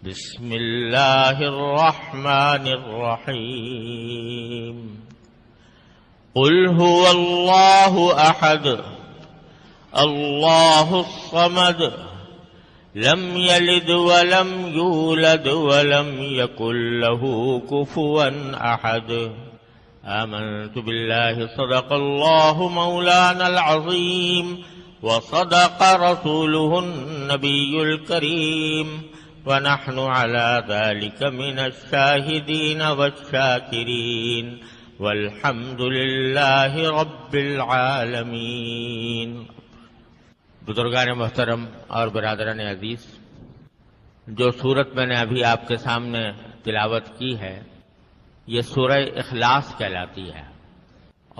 بسم اللہ الرحمن الرحیم قل هو اللہ احد اللہ الصمد لم یلد ولم یولد ولم یکن له کفوا احد آمنت باللہ صدق اللہ مولانا العظیم وصدق رسوله النبی الکریم ونحن على ذلك من الشاهدين والشاكرين والحمد لله رب العالمين۔ بزرگان محترم اور برادران عزیز، جو سورت میں نے ابھی آپ کے سامنے تلاوت کی ہے یہ سورہ اخلاص کہلاتی ہے،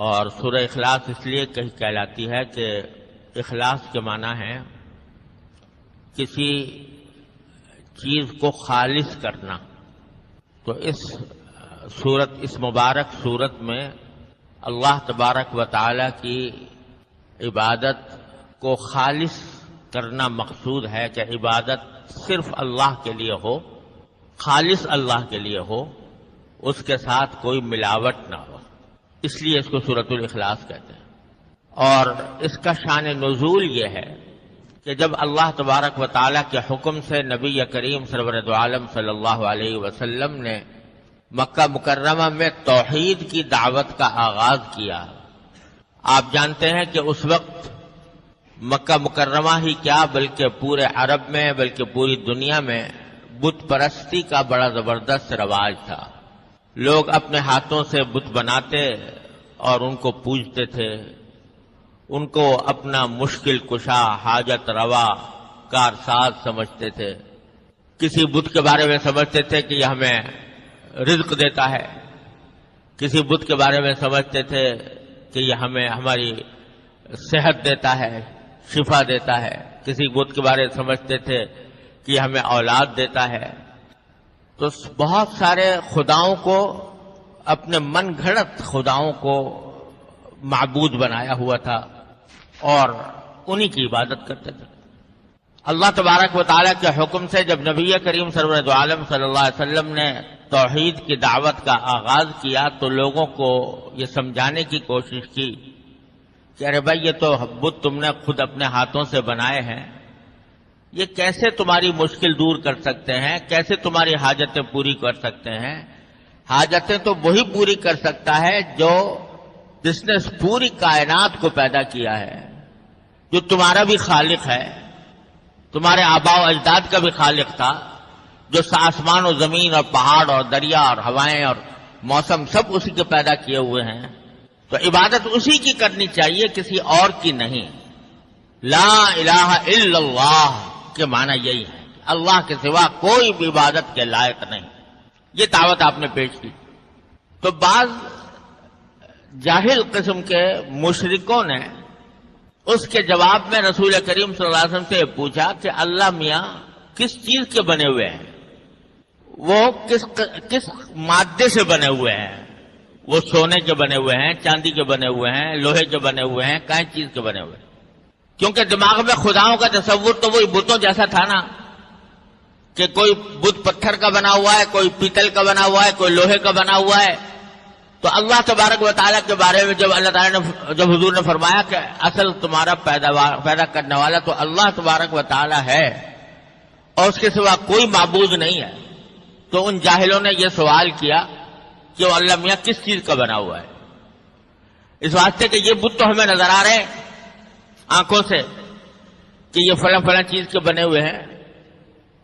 اور سورہ اخلاص اس لیے کہلاتی ہے کہ اخلاص کے معنی ہے کسی چیز کو خالص کرنا۔ تو اس مبارک صورت میں اللہ تبارک و تعالی کی عبادت کو خالص کرنا مقصود ہے، کہ عبادت صرف اللہ کے لیے ہو، خالص اللہ کے لیے ہو، اس کے ساتھ کوئی ملاوٹ نہ ہو، اس لیے اس کو سورۃ الاخلاص کہتے ہیں۔ اور اس کا شان نزول یہ ہے کہ جب اللہ تبارک و تعالیٰ کے حکم سے نبی کریم سرور دو عالم صلی اللہ علیہ وسلم نے مکہ مکرمہ میں توحید کی دعوت کا آغاز کیا۔ آپ جانتے ہیں کہ اس وقت مکہ مکرمہ ہی کیا بلکہ پورے عرب میں، بلکہ پوری دنیا میں بت پرستی کا بڑا زبردست رواج تھا۔ لوگ اپنے ہاتھوں سے بت بناتے اور ان کو پوجتے تھے، ان کو اپنا مشکل کشا، حاجت روا، کارساز سمجھتے تھے۔ کسی بت کے بارے میں سمجھتے تھے کہ یہ ہمیں رزق دیتا ہے، کسی بت کے بارے میں سمجھتے تھے کہ یہ ہمیں ہماری صحت دیتا ہے، شفا دیتا ہے، کسی بت کے بارے میں سمجھتے تھے کہ یہ ہمیں اولاد دیتا ہے۔ تو بہت سارے خداؤں کو، اپنے من گھڑت خداؤں کو معبود بنایا ہوا تھا اور انہی کی عبادت کرتے تھے۔ اللہ تبارک و تعالیٰ کے حکم سے جب نبی کریم سرور دو عالم صلی اللہ علیہ وسلم نے توحید کی دعوت کا آغاز کیا تو لوگوں کو یہ سمجھانے کی کوشش کی کہ ارے بھائی، یہ تو بت تم نے خود اپنے ہاتھوں سے بنائے ہیں، یہ کیسے تمہاری مشکل دور کر سکتے ہیں، کیسے تمہاری حاجتیں پوری کر سکتے ہیں؟ حاجتیں تو وہی پوری کر سکتا ہے جس نے اس پوری کائنات کو پیدا کیا ہے، جو تمہارا بھی خالق ہے، تمہارے آباء و اجداد کا بھی خالق تھا، جو آسمان و زمین اور پہاڑ اور دریا اور ہوائیں اور موسم سب اسی کے پیدا کیے ہوئے ہیں۔ تو عبادت اسی کی کرنی چاہیے، کسی اور کی نہیں۔ لا الہ الا اللہ کے معنی یہی ہے، اللہ کے سوا کوئی بھی عبادت کے لائق نہیں۔ یہ دعوت آپ نے پیش کی تو بعض جاہل قسم کے مشرکوں نے اس کے جواب میں رسول کریم صلی اللہ علیہ وسلم سے پوچھا کہ اللہ میاں کس چیز کے بنے ہوئے ہیں، وہ کس مادے سے بنے ہوئے ہیں؟ وہ سونے کے بنے ہوئے ہیں، چاندی کے بنے ہوئے ہیں، لوہے کے بنے ہوئے ہیں، کہیں چیز کے بنے ہوئے ہیں؟ کیونکہ دماغ میں خداؤں کا تصور تو وہی بتوں جیسا تھا نا، کہ کوئی بت پتھر کا بنا ہوا ہے، کوئی پیتل کا بنا ہوا ہے، کوئی لوہے کا بنا ہوا ہے۔ تو اللہ تبارک و تعالیٰ کے بارے میں جب اللہ تعالیٰ نے، جب حضور نے فرمایا کہ اصل تمہارا پیدا کرنے والا تو اللہ تبارک و تعالیٰ ہے اور اس کے سوا کوئی معبود نہیں ہے، تو ان جاہلوں نے یہ سوال کیا کہ وہ اللہ میاں کس چیز کا بنا ہوا ہے؟ اس واسطے کہ یہ بت تو ہمیں نظر آ رہے ہیں آنکھوں سے کہ یہ فلاں فلاں چیز کے بنے ہوئے ہیں،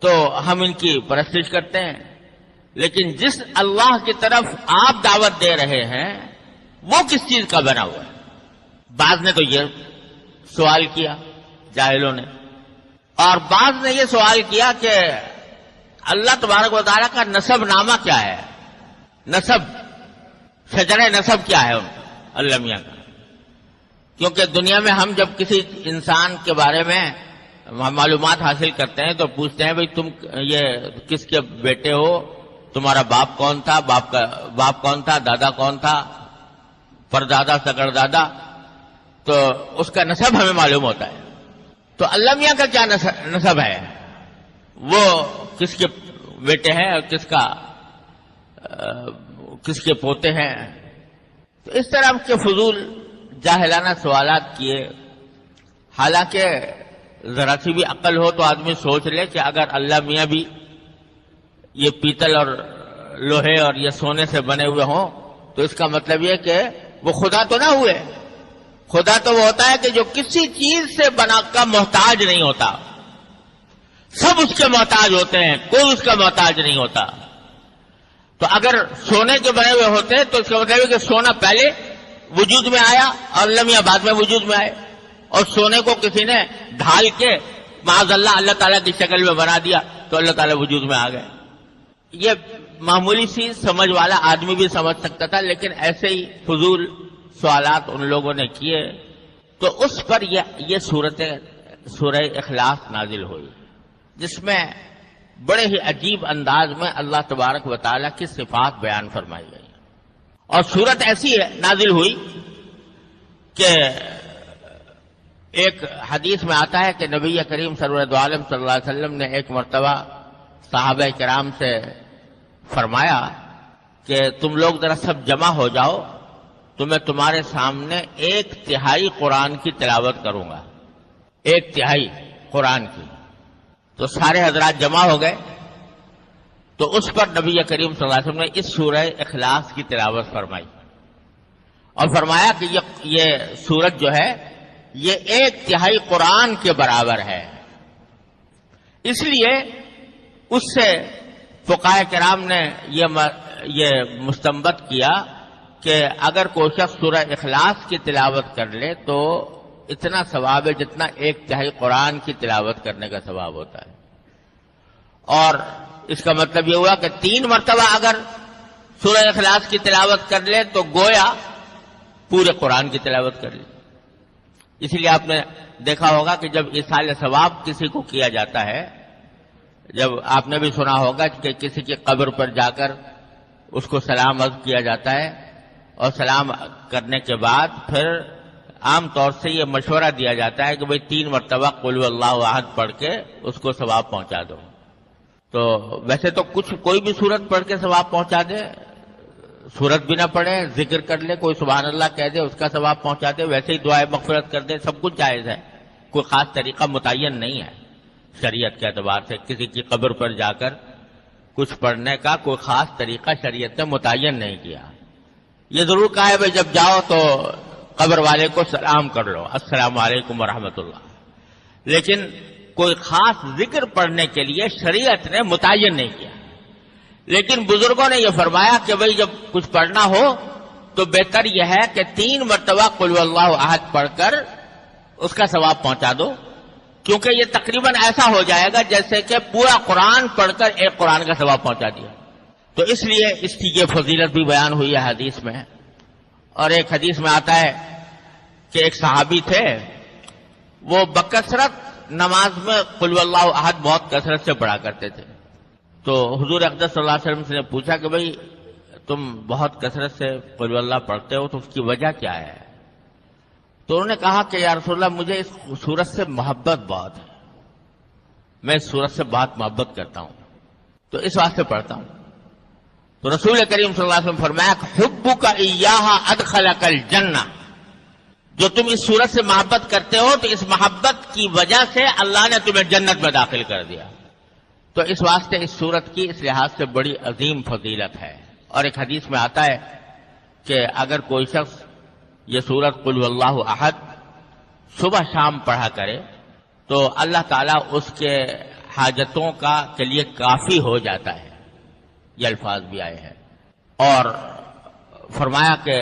تو ہم ان کی پرستش کرتے ہیں، لیکن جس اللہ کی طرف آپ دعوت دے رہے ہیں وہ کس چیز کا بنا ہوا ہے؟ بعض نے تو یہ سوال کیا جاہلوں نے، اور بعض نے یہ سوال کیا کہ اللہ تبارک و تعالیٰ کا نسب نامہ کیا ہے، نسب، شجرہ نسب کیا ہے اللہ میاں کا؟ کیونکہ دنیا میں ہم جب کسی انسان کے بارے میں معلومات حاصل کرتے ہیں تو پوچھتے ہیں بھئی تم یہ کس کے بیٹے ہو، تمہارا باپ کون تھا، باپ کون تھا، دادا کون تھا، پردادا، سگردادا، تو اس کا نسب ہمیں معلوم ہوتا ہے۔ تو اللہ میاں کا کیا نسب ہے، وہ کس کے بیٹے ہیں اور کس کے پوتے ہیں. تو اس طرح کے فضول جاہلانہ سوالات کیے. حالانکہ ذرا سی بھی عقل ہو تو آدمی سوچ لے کہ اگر اللہ میاں بھی یہ پیتل اور لوہے اور یہ سونے سے بنے ہوئے ہوں تو اس کا مطلب یہ کہ وہ خدا تو نہ ہوئے. خدا تو وہ ہوتا ہے کہ جو کسی چیز سے بنا کا محتاج نہیں ہوتا. سب اس کے محتاج ہوتے ہیں, کوئی اس کا محتاج نہیں ہوتا. تو اگر سونے کے بنے ہوئے ہوتے تو اس کا مطلب ہے کہ سونا پہلے وجود میں آیا اور لمحہ بعد میں وجود میں آئے, اور سونے کو کسی نے ڈھال کے معاذ اللہ تعالیٰ کی شکل میں بنا دیا تو اللہ تعالیٰ وجود میں آ گئے. یہ معمولی سی سمجھ والا آدمی بھی سمجھ سکتا تھا, لیکن ایسے ہی فضول سوالات ان لوگوں نے کیے تو اس پر یہ سورہ اخلاص نازل ہوئی, جس میں بڑے ہی عجیب انداز میں اللہ تبارک و تعالیٰ کی صفات بیان فرمائی گئی. اور سورت ایسی ہے نازل ہوئی کہ ایک حدیث میں آتا ہے کہ نبی کریم سرور عالم صلی اللہ علیہ وسلم نے ایک مرتبہ صحابہ کرام سے فرمایا کہ تم لوگ ذرا سب جمع ہو جاؤ تو میں تمہارے سامنے 1/3 قرآن کی تلاوت کروں گا. 1/3 قرآن کی. تو سارے حضرات جمع ہو گئے تو اس پر نبی کریم صلی اللہ علیہ وسلم نے اس سورہ اخلاص کی تلاوت فرمائی اور فرمایا کہ یہ سورت جو ہے یہ 1/3 قرآن کے برابر ہے. اس لیے اس سے فقہاء کرام نے یہ مستنبط کیا کہ اگر کوئی شخص سورہ اخلاص کی تلاوت کر لے تو اتنا ثواب ہے جتنا 1/3 قرآن کی تلاوت کرنے کا ثواب ہوتا ہے. اور اس کا مطلب یہ ہوا کہ 3 مرتبہ اگر سورہ اخلاص کی تلاوت کر لے تو گویا پورے قرآن کی تلاوت کر لی. اس لیے آپ نے دیکھا ہوگا کہ جب ایصال ثواب کسی کو کیا جاتا ہے, جب آپ نے بھی سنا ہوگا کہ کسی کی قبر پر جا کر اس کو سلام عرض کیا جاتا ہے اور سلام کرنے کے بعد پھر عام طور سے یہ مشورہ دیا جاتا ہے کہ بھئی 3 مرتبہ قل هو اللہ احد پڑھ کے اس کو ثواب پہنچا دو. تو ویسے تو کوئی بھی سورت پڑھ کے ثواب پہنچا دے, سورت بھی نہ پڑھے, ذکر کر لے, کوئی سبحان اللہ کہہ دے اس کا ثواب پہنچا دے, ویسے ہی دعائے مغفرت کر دے, سب کچھ جائز ہے. کوئی خاص طریقہ متعین نہیں ہے شریعت کے اعتبار سے. کسی کی قبر پر جا کر کچھ پڑھنے کا کوئی خاص طریقہ شریعت نے متعین نہیں کیا. یہ ضرور کہا ہے بھائی جب جاؤ تو قبر والے کو سلام کر لو, السلام علیکم ورحمۃ اللہ, لیکن کوئی خاص ذکر پڑھنے کے لیے شریعت نے متعین نہیں کیا. لیکن بزرگوں نے یہ فرمایا کہ بھئی جب کچھ پڑھنا ہو تو بہتر یہ ہے کہ 3 مرتبہ قل هو اللہ احد پڑھ کر اس کا ثواب پہنچا دو, کیونکہ یہ تقریباً ایسا ہو جائے گا جیسے کہ پورا قرآن پڑھ کر ایک قرآن کا ثواب پہنچا دیا. تو اس لیے اس کی یہ فضیلت بھی بیان ہوئی ہے حدیث میں. اور ایک حدیث میں آتا ہے کہ ایک صحابی تھے, وہ بکثرت نماز میں قل هو اللہ احد بہت کثرت سے پڑھا کرتے تھے. تو حضور اقدس صلی اللہ علیہ وسلم سے نے پوچھا کہ بھئی تم بہت کثرت سے قل هو اللہ پڑھتے ہو تو اس کی وجہ کیا ہے؟ تو انہوں نے کہا کہ یا رسول اللہ مجھے اس سورت سے محبت بہت ہے, میں اس سورت سے بہت محبت کرتا ہوں تو اس واسطے پڑھتا ہوں. تو رسول کریم صلی اللہ علیہ وسلم فرمایا حبک ایہا ادخلک الجنہ, جو تم اس سورت سے محبت کرتے ہو تو اس محبت کی وجہ سے اللہ نے تمہیں جنت میں داخل کر دیا. تو اس واسطے اس سورت کی اس لحاظ سے بڑی عظیم فضیلت ہے. اور ایک حدیث میں آتا ہے کہ اگر کوئی شخص یہ سورت قل هو اللہ احد صبح شام پڑھا کرے تو اللہ تعالیٰ اس کے حاجتوں کے لیے کافی ہو جاتا ہے. یہ الفاظ بھی آئے ہیں. اور فرمایا کہ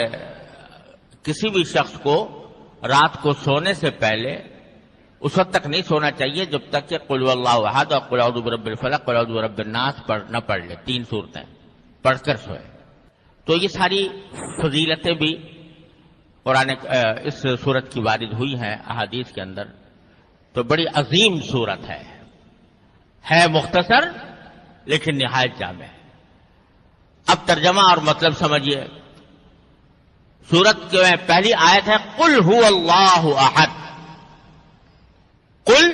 کسی بھی شخص کو رات کو سونے سے پہلے اس وقت تک نہیں سونا چاہیے جب تک کہ قل هو اللہ احد اور قل اعوذ برب الفلق قل اعوذ برب الناس نہ پڑھ لے. 3 صورتیں پڑھ کر سوئے. تو یہ ساری فضیلتیں بھی قرآن اس سورت کی وارد ہوئی ہیں احادیث کے اندر. تو بڑی عظیم سورت ہے مختصر لیکن نہایت جامع ہے. اب ترجمہ اور مطلب سمجھیے. سورت کی پہلی آیت ہے قل هو اللہ احد. قل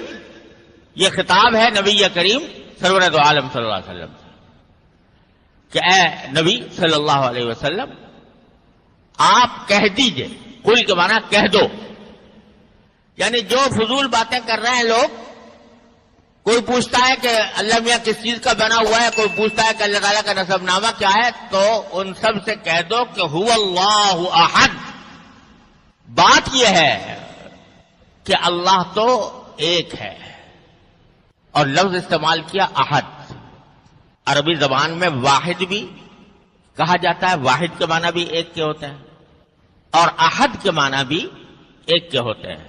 یہ خطاب ہے نبی کریم سرور دو عالم صلی اللہ علیہ وسلم سے. کہ اے نبی صلی اللہ علیہ وسلم آپ کہہ دیجئے، قل کے معنی کہہ دو، یعنی جو فضول باتیں کر رہے ہیں لوگ، کوئی پوچھتا ہے کہ اللہ میاں کس چیز کا بنا ہوا ہے، کوئی پوچھتا ہے کہ اللہ تعالیٰ کا نسب نامہ کیا ہے، تو ان سب سے کہہ دو کہ هو اللہ احد. بات یہ ہے کہ اللہ تو ایک ہے، اور لفظ استعمال کیا احد. عربی زبان میں واحد بھی کہا جاتا ہے، واحد کے معنی بھی ایک کے ہوتے ہیں، اور احد کے معنی بھی ایک کے ہوتے ہیں،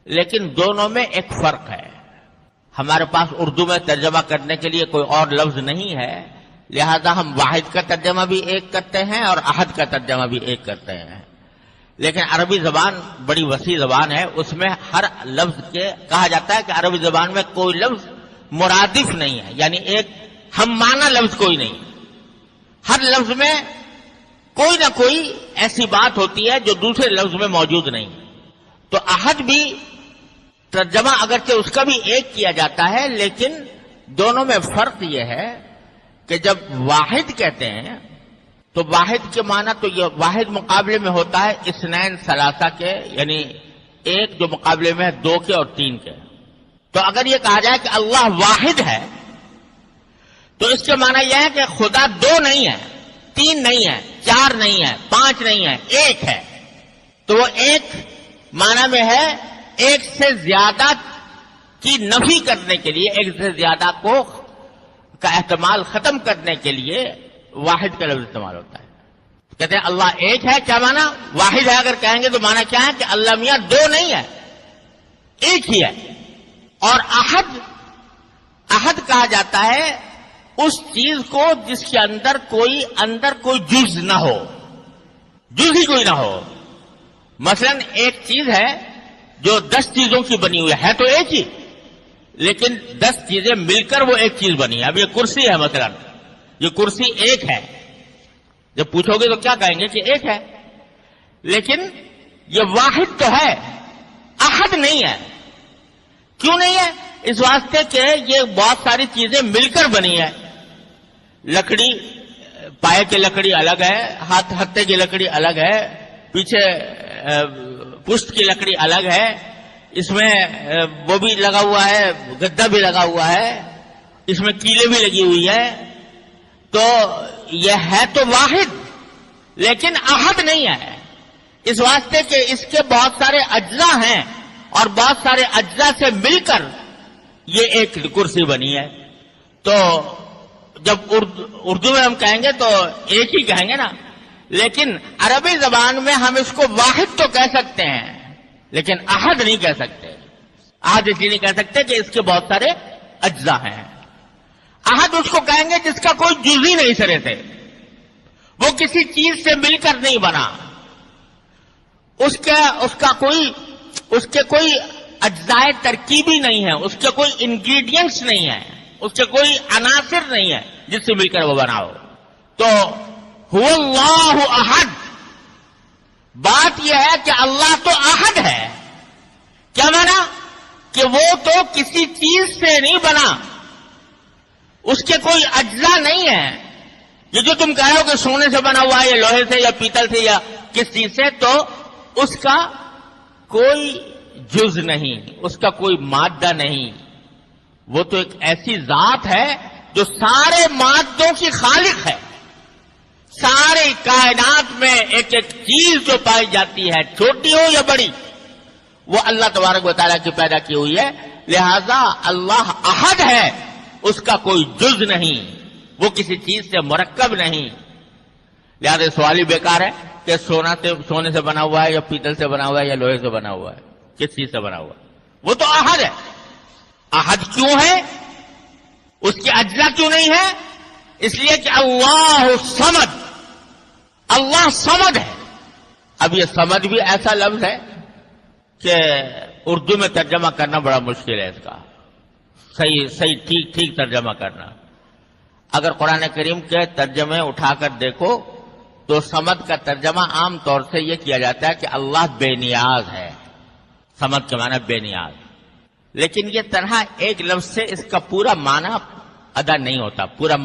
لیکن دونوں میں ایک فرق ہے. ہمارے پاس اردو میں ترجمہ کرنے کے لیے کوئی اور لفظ نہیں ہے، لہذا ہم واحد کا ترجمہ بھی ایک کرتے ہیں اور احد کا ترجمہ بھی ایک کرتے ہیں. لیکن عربی زبان بڑی وسیع زبان ہے، اس میں ہر لفظ کے کہا جاتا ہے کہ عربی زبان میں کوئی لفظ مرادف نہیں ہے، یعنی ایک ہم معنی لفظ کوئی نہیں. ہر لفظ میں کوئی نہ کوئی ایسی بات ہوتی ہے جو دوسرے لفظ میں موجود نہیں. تو احد بھی ترجمہ اگرچہ اس کا بھی ایک کیا جاتا ہے، لیکن دونوں میں فرق یہ ہے کہ جب واحد کہتے ہیں تو واحد کے معنی تو یہ واحد مقابلے میں ہوتا ہے اثنین ثلاثہ کے، یعنی ایک جو مقابلے میں ہے دو کے اور تین کے. تو اگر یہ کہا جائے کہ اللہ واحد ہے تو اس کے معنی یہ ہے کہ خدا دو نہیں ہے، تین نہیں ہے، چار نہیں ہے، پانچ نہیں ہے، ایک ہے. تو وہ ایک معنی میں ہے ایک سے زیادہ کی نفی کرنے کے لیے، ایک سے زیادہ کا احتمال ختم کرنے کے لیے واحد کا لفظ استعمال ہوتا ہے. کہتے ہیں اللہ ایک ہے، کیا معنی؟ واحد ہے اگر کہیں گے تو معنی کیا ہے کہ اللہ میاں دو نہیں ہے، ایک ہی ہے. اور احد کہا جاتا ہے اس چیز کو جس کے اندر کوئی جز نہ ہو، جز ہی کوئی نہ ہو. مثلا ایک چیز ہے جو 10 چیزوں کی بنی ہوئی ہے تو ایک ہی، لیکن 10 چیزیں مل کر وہ ایک چیز بنی ہے. اب یہ کرسی ہے، مثلا یہ کرسی ایک ہے، جب پوچھو گے تو کیا کہیں گے کہ ایک ہے، لیکن یہ واحد تو ہے، احد نہیں ہے. کیوں نہیں ہے؟ اس واسطے کہ یہ بہت ساری چیزیں مل کر بنی ہے. لکڑی، پائے کی لکڑی الگ ہے، ہتھے کی لکڑی الگ ہے، پیچھے پشت کی لکڑی الگ ہے، اس میں وہ بھی لگا ہوا ہے، گدا بھی لگا ہوا ہے، اس میں کیلیں بھی لگی ہوئی ہے. تو یہ ہے تو واحد لیکن احد نہیں ہے، اس واسطے کہ اس کے بہت سارے اجزاء ہیں اور بہت سارے اجزاء سے مل کر یہ ایک کرسی بنی ہے. تو جب اردو میں ہم کہیں گے تو ایک ہی کہیں گے نا، لیکن عربی زبان میں ہم اس کو واحد تو کہہ سکتے ہیں لیکن احد نہیں کہہ سکتے. احد اس لیے نہیں کہہ سکتے کہ اس کے بہت سارے اجزاء ہیں. احد اس کو کہیں گے جس کا کوئی جز ہی نہیں سرے سے، وہ کسی چیز سے مل کر نہیں بنا، اس کے کوئی اجزائے ترکیبی نہیں ہے، اس کے کوئی انگریڈینٹس نہیں ہے، اس کے کوئی عناصر نہیں ہے جس سے مل کر وہ بنا ہو. تو هو اللہ احد، بات یہ ہے کہ اللہ تو احد ہے. کیا مانا؟ کہ وہ تو کسی چیز سے نہیں بنا، اس کے کوئی اجزاء نہیں ہے. یہ جو تم کہہ رہے ہو کہ سونے سے بنا ہوا ہے یا لوہے سے یا پیتل سے یا کس چیز سے، تو اس کا کوئی جز نہیں، اس کا کوئی مادہ نہیں. وہ تو ایک ایسی ذات ہے جو سارے مادوں کی خالق ہے. سارے کائنات میں ایک ایک چیز جو پائی جاتی ہے، چھوٹی ہو یا بڑی، وہ اللہ تبارک و تعالیٰ کی پیدا کی ہوئی ہے. لہذا اللہ احد ہے، اس کا کوئی جز نہیں، وہ کسی چیز سے مرکب نہیں. لہذا سوال ہی بیکار ہے کہ سونے سے بنا ہوا ہے یا پیتل سے بنا ہوا ہے یا لوہے سے بنا ہوا ہے، کس چیز سے بنا ہوا ہے؟ وہ تو احد ہے. احد کیوں ہے؟ اس کے اجزاء کیوں نہیں ہے؟ اس لیے کہ اللہ صمد، اللہ صمد ہے. اب یہ صمد بھی ایسا لفظ ہے کہ اردو میں ترجمہ کرنا بڑا مشکل ہے. اس کا صحیح ٹھیک ترجمہ کرنا. اگر قرآن کریم کے ترجمے اٹھا کر دیکھو تو صمد کا ترجمہ عام طور سے یہ کیا جاتا ہے کہ اللہ بے نیاز ہے. صمد کے معنی بے نیاز. لیکن یہ تنہا ایک لفظ سے اس کا پورا معنی ادا نہیں ہوتا، پورا